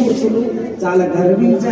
త్రిమూర్తులు చాలా గర్వించ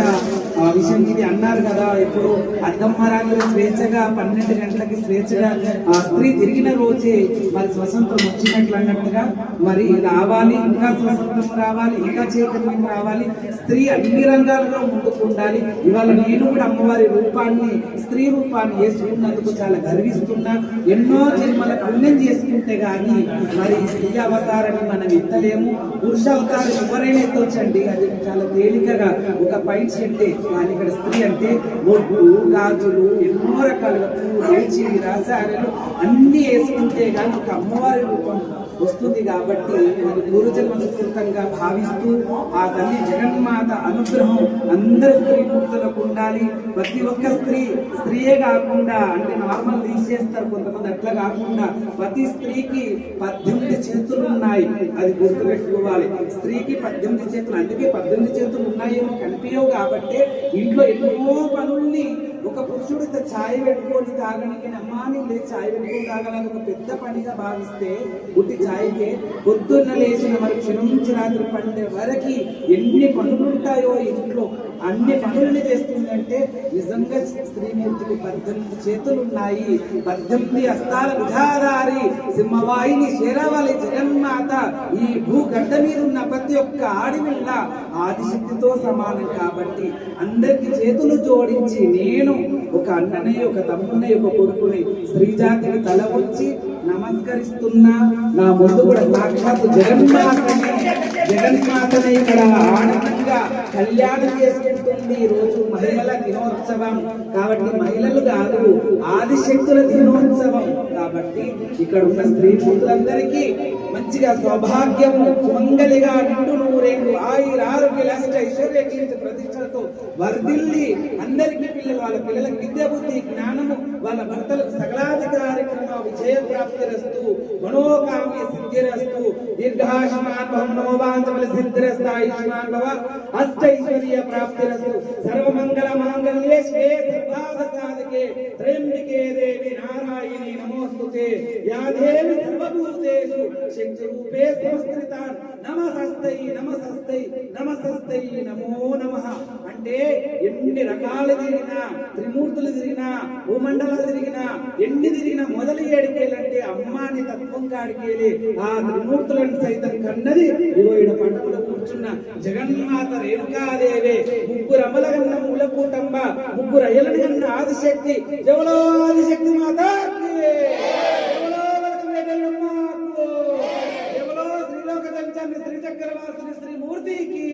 ఆ విషయం ఇది అన్నారు కదా. ఇప్పుడు అద్దమ్మరాలు స్వేచ్ఛగా 12 గంటలకి స్వేచ్ఛగా ఆ స్త్రీ తిరిగిన రోజే మరి స్వతంత్రం వచ్చినట్లు అన్నట్టుగా మరి రావాలి, ఇంకా స్వతంత్రం రావాలి, ఇంకా చైతన్యం రావాలి, స్త్రీ అన్ని రంగాలలో ముందుకు ఉండాలి. ఇవాళ నేను కూడా అమ్మవారి రూపాన్ని, స్త్రీ రూపాన్ని వేసుకున్నందుకు చాలా గర్విస్తున్నా. ఎన్నో జన్మల పుణ్యం చేసుకుంటే గాని మరి స్త్రీ అవతారాన్ని మనం ఎత్తలేము. పురుష అవతారం ఎవరైనా ఎత్తవచ్చండి, అది చాలా తేలికగా ఒక పాయింట్ సెట్టే. కానీ ఇక్కడ స్త్రీ అంటే బొట్టు, గాజులు, ఎన్నో రకాలుగా పూలు, రాసారలు అన్ని వేసుకుంటే గాని ఒక అమ్మవారి రూపం వస్తుంది. కాబట్టి మరి పూర్వజన్మ సుకృతంగా భావిస్తూ ఆ తల్లి జగన్మాత అనుగ్రహం అందరి స్త్రీమూర్తులకు ఉండాలి. ప్రతి ఒక్క స్త్రీయే కాకుండా అంటే నార్మల్ తీసేస్తారు కొంతమంది, అట్లా కాకుండా ప్రతి స్త్రీకి 18 చేతులు ఉన్నాయి, అది గుర్తుపెట్టుకోవాలి. స్త్రీకి 18 చేతులు, అందుకే 18 చేతులు ఉన్నాయేమో కనిపించవు. కాబట్టి ఇంట్లో ఎన్నో పనుల్ని ఒక పురుషుడు ఛాయ్ పెట్టుకొని తాగడానికి నమ్మాని లేదు, ఛాయ్ పెట్టుకొని తాగడానికి ఒక పెద్ద పనిగా భావిస్తే పుట్టి ఛాయ్కే పొద్దున్న లేచిన మరి క్షణం నుంచి రాత్రి పండే వరకు ఎన్ని పనులు ఉంటాయో ఇంట్లో, అన్ని పనుల్ని చేస్తుందంటే నిజంగా స్త్రీమూర్తికి 18 చేతులు ఉన్నాయి, 18 హస్తాల విధాదారి సింహవాహిని శేరవాలి జగన్మాత. ఈ భూగడ్డ మీద ఉన్న ప్రతి ఒక్క ఆడివిళ్ళ ఆదిశక్తితో సమానం. కాబట్టి అందరికి చేతులు జోడించి నేను ఒక అన్ననే, ఒక తమ్మునే, ఒక కొడుకుని స్త్రీ జాతిని తల వచ్చి నమస్కరిస్తున్నా. నా ముందు కూడా సాక్షాత్ జగన్మాతనే ఇక్కడ ఆనందంగా కళ్యాణం చేసుకుంటుంది. ఈ రోజు మహిళల దినోత్సవం కాబట్టి మహిళలు కాదు, ఆదిశక్తుల దినోత్సవం. కాబట్టి ఇక్కడ ఉన్న స్త్రీ పుత్రులందరికీ మంచిగా సౌభాగ్యము, సుమంగలిగా, నిండు నూరేళ్ళు, ఆరోగ్య లక్ష ఐశ్వర్య కీర్తి ప్రతిష్టలతో వర్ధిల్లి అందరికీ పిల్లలు, వాళ్ళ పిల్లలకు విద్య, బుద్ధి, జ్ఞానము, వాళ్ళ భర్తలకు సకలాధికారిక్రమ విజయ ప్రాప్తిరస్తు, మనోకామ్య సిద్ధిరస్తు, దీర్ఘాయుష్మాన్ భవ, మనోవాంఛబల సిద్ధిరస్తు, ఆయుష్మాన్ భవ, అష్టైశ్వర్య ప్రాప్తిరస్తు, సర్వమంగళ మాంగళ్యే శివే సర్వార్థ సాధకే త్రయంబకే దేవి నారాయణి నమోస్తుతే. యా దేవి సర్వభూతేషు శక్తి రూపే సంస్థితాన్ నమస్తై నమస్తై నమస్తై నమో నమః. అంటే ఎన్ని రకాలు తిరిగినా, త్రిమూర్తులు తిరిగినా, భూమండలాలు తిరిగినా, ఎన్ని తిరిగినా మొదలు ఏడికేలంటే అమ్మాని తత్వం కాడికేలే. ఆ త్రిమూర్తులను సైతం కన్నది ఇగో ఈడ పండుగలో కూర్చున్న జగన్మాత రేణుకాదేవే. ముగ్గురు అమలగన్న మూలకూటంబ, ముగ్గురు అయ్యలను కన్న ఆదిశక్తి. జవలో ఆదిశక్తి మాత.